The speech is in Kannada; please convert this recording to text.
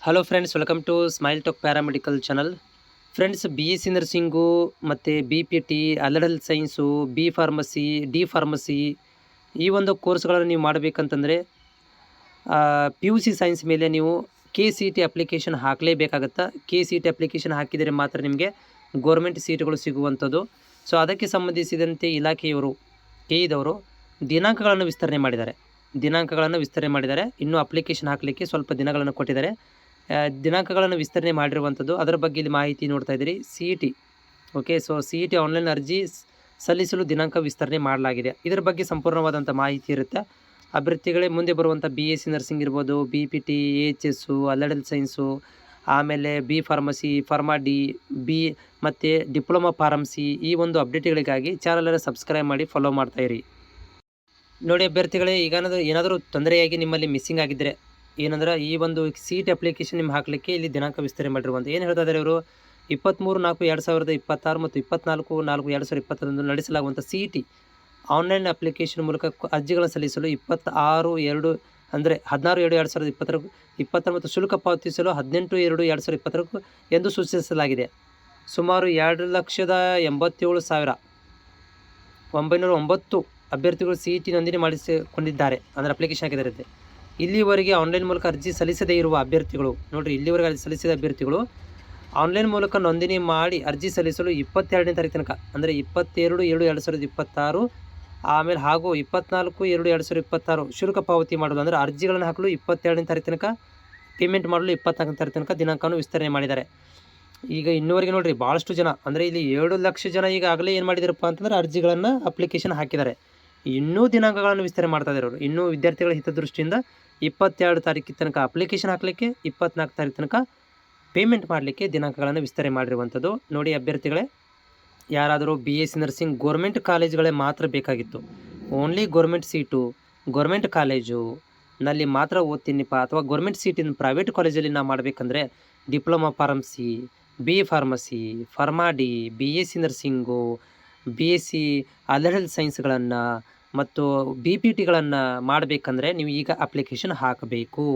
Hello friends, welcome to smile talk paramedical channel. Friends, B S C nursing ಮತ್ತು B P T, allied science, B pharmacy, D pharmacy ಈ ಒಂದು ಕೋರ್ಸ್ಗಳನ್ನು ನೀವು ಮಾಡಬೇಕಂತಂದರೆ ಪಿ ಯು ಸಿ ಸೈನ್ಸ್ ಮೇಲೆ ನೀವು ಕೆ ಸಿ ಟಿ ಅಪ್ಲಿಕೇಶನ್ ಹಾಕಲೇಬೇಕಾಗತ್ತಾ. ಕೆ ಸಿ ಟಿ ಅಪ್ಲಿಕೇಶನ್ ಹಾಕಿದರೆ ಮಾತ್ರ ನಿಮಗೆ ಗೋರ್ಮೆಂಟ್ ಸೀಟ್ಗಳು ಸಿಗುವಂಥದ್ದು. ಸೊ ಅದಕ್ಕೆ ಸಂಬಂಧಿಸಿದಂತೆ ಇಲಾಖೆಯವರು ಇದವರು ದಿನಾಂಕಗಳನ್ನು ವಿಸ್ತರಣೆ ಮಾಡಿದ್ದಾರೆ. ಇನ್ನೂ ಅಪ್ಲಿಕೇಶನ್ ಹಾಕಲಿಕ್ಕೆ ಸ್ವಲ್ಪ ದಿನಗಳನ್ನು ಕೊಟ್ಟಿದ್ದಾರೆ. ದಿನಾಂಕಗಳನ್ನು ವಿಸ್ತರಣೆ ಮಾಡಿರುವಂಥದ್ದು, ಅದರ ಬಗ್ಗೆ ಇಲ್ಲಿ ಮಾಹಿತಿ ನೋಡ್ತಾ ಇದ್ದೀರಿ. C E T okay. So C E T online ಅರ್ಜಿ ಸಲ್ಲಿಸಲು ದಿನಾಂಕ ವಿಸ್ತರಣೆ ಮಾಡಲಾಗಿದೆ. ಇದರ ಬಗ್ಗೆ ಸಂಪೂರ್ಣವಾದಂಥ ಮಾಹಿತಿ ಇರುತ್ತೆ. ಅಭ್ಯರ್ಥಿಗಳೇ ಮುಂದೆ ಬರುವಂಥ ಬಿ ಎಸ್ ಸಿ ನರ್ಸಿಂಗ್ ಇರ್ಬೋದು, B P T, H S, allied science, ಆಮೇಲೆ B pharmacy, pharma D, B ಮತ್ತು ಡಿಪ್ಲೊಮಾ ಫಾರ್ಮಸಿ ಈ ಒಂದು ಅಪ್ಡೇಟ್ಗಳಿಗಾಗಿ ಚಾನಲನ್ನು ಸಬ್ಸ್ಕ್ರೈಬ್ ಮಾಡಿ ಫಾಲೋ ಮಾಡ್ತಾಯಿರಿ. ನೋಡಿ ಅಭ್ಯರ್ಥಿಗಳೇ, ಈಗ ಏನಾದರೂ ತೊಂದರೆಯಾಗಿ ನಿಮ್ಮಲ್ಲಿ ಮಿಸ್ಸಿಂಗ್ ಆಗಿದ್ದರೆ, ಏನಂದ್ರೆ ಈ ಒಂದು ಸೀಟ್ ಅಪ್ಲಿಕೇಶನ್ ನಿಮ್ಮ ಹಾಕಲಿಕ್ಕೆ ಇಲ್ಲಿ ದಿನಾಂಕ ವಿಸ್ತರಣೆ ಮಾಡಿರುವಂಥ ಏನು ಹೇಳ್ತಾ ಇದ್ದಾರೆ ಇವರು, 23/4/2026 ಮತ್ತು 24/4/2021 ನಡೆಸಲಾಗುವಂಥ C E T online application ಮೂಲಕ ಅರ್ಜಿಗಳನ್ನು ಸಲ್ಲಿಸಲು 26/2 ಅಂದರೆ 16/2/2020 ಮತ್ತು ಶುಲ್ಕ ಪಾವತಿಸಲು 18/2/2020 ಎಂದು ಸೂಚಿಸಲಾಗಿದೆ. ಸುಮಾರು 2,87,909 ಅಭ್ಯರ್ಥಿಗಳು ಸಿ ಇ ಟಿ ನೋಂದಣಿ ಮಾಡಿಸಿಕೊಂಡಿದ್ದಾರೆ, ಅಂದರೆ ಅಪ್ಲಿಕೇಶನ್ ಹಾಕಿದ್ದಾರೆ. ಇಲ್ಲಿವರೆಗೆ ಆನ್ಲೈನ್ ಮೂಲಕ ಅರ್ಜಿ ಸಲ್ಲಿಸದೇ ಇರುವ ಅಭ್ಯರ್ಥಿಗಳು ನೋಡಿರಿ, ಇಲ್ಲಿವರೆಗೆ ಅರ್ಜಿ ಸಲ್ಲಿಸಿದ ಅಭ್ಯರ್ಥಿಗಳು ಆನ್ಲೈನ್ ಮೂಲಕ ನೋಂದಣಿ ಮಾಡಿ ಅರ್ಜಿ ಸಲ್ಲಿಸಲು 22ನೇ ತಾರೀಕು ತನಕ, ಅಂದರೆ 22/7/2026 ಆಮೇಲೆ ಹಾಗೂ 24/2/2026 ಶುಲ್ಕ ಪಾವತಿ ಮಾಡೋದು, ಅಂದರೆ ಅರ್ಜಿಗಳನ್ನು ಹಾಕಲು 22ನೇ ತಾರೀಕು ತನಕ, ಪೇಮೆಂಟ್ ಮಾಡಲು 24ನೇ ತಾರೀಕು ತನಕ ದಿನಾಂಕವನ್ನು ವಿಸ್ತರಣೆ ಮಾಡಿದ್ದಾರೆ. ಈಗ ಇನ್ನೂವರೆಗೆ ನೋಡಿರಿ ಭಾಳಷ್ಟು ಜನ, ಅಂದರೆ ಇಲ್ಲಿ 7 ಲಕ್ಷ ಜನ ಈಗಾಗಲೇ ಏನು ಮಾಡಿದಾರಪ್ಪ ಅಂತಂದರೆ ಅರ್ಜಿಗಳನ್ನು ಅಪ್ಲಿಕೇಶನ್ ಹಾಕಿದ್ದಾರೆ. ಇನ್ನೂ ದಿನಾಂಕಗಳನ್ನು ವಿಸ್ತರಣೆ ಮಾಡ್ತಾ ಇದ್ದಾರೆ ಅವರು. ಇನ್ನೂ ವಿದ್ಯಾರ್ಥಿಗಳ ಹಿತದೃಷ್ಟಿಯಿಂದ 22 ತಾರೀಕು ತನಕ ಅಪ್ಲಿಕೇಶನ್ ಹಾಕಲಿಕ್ಕೆ, 24 ತಾರೀಕು ತನಕ ಪೇಮೆಂಟ್ ಮಾಡಲಿಕ್ಕೆ ದಿನಾಂಕಗಳನ್ನು ವಿಸ್ತರಣೆ ಮಾಡಿರುವಂಥದ್ದು. ನೋಡಿ ಅಭ್ಯರ್ಥಿಗಳೇ, ಯಾರಾದರೂ B S C nursing government ಕಾಲೇಜುಗಳೇ ಮಾತ್ರ ಬೇಕಾಗಿತ್ತು, only government seat, government college ನಲ್ಲಿ ಮಾತ್ರ ಓದ್ತೀನಿಪ್ಪ, ಅಥವಾ ಗೋರ್ಮೆಂಟ್ ಸೀಟಿನ ಪ್ರೈವೇಟ್ ಕಾಲೇಜಲ್ಲಿ ನಾವು ಮಾಡಬೇಕಂದ್ರೆ diploma pharmacy, B pharmacy, pharma D, B S C nursing, B S C allied ಸೈನ್ಸ್ಗಳನ್ನು ಮತ್ತು ಬಿ ಪಿ ಟಿಗಳನ್ನು ಮಾಡಬೇಕಂದ್ರೆ ನೀವು ಈಗ ಅಪ್ಲಿಕೇಶನ್ ಹಾಕಬೇಕು.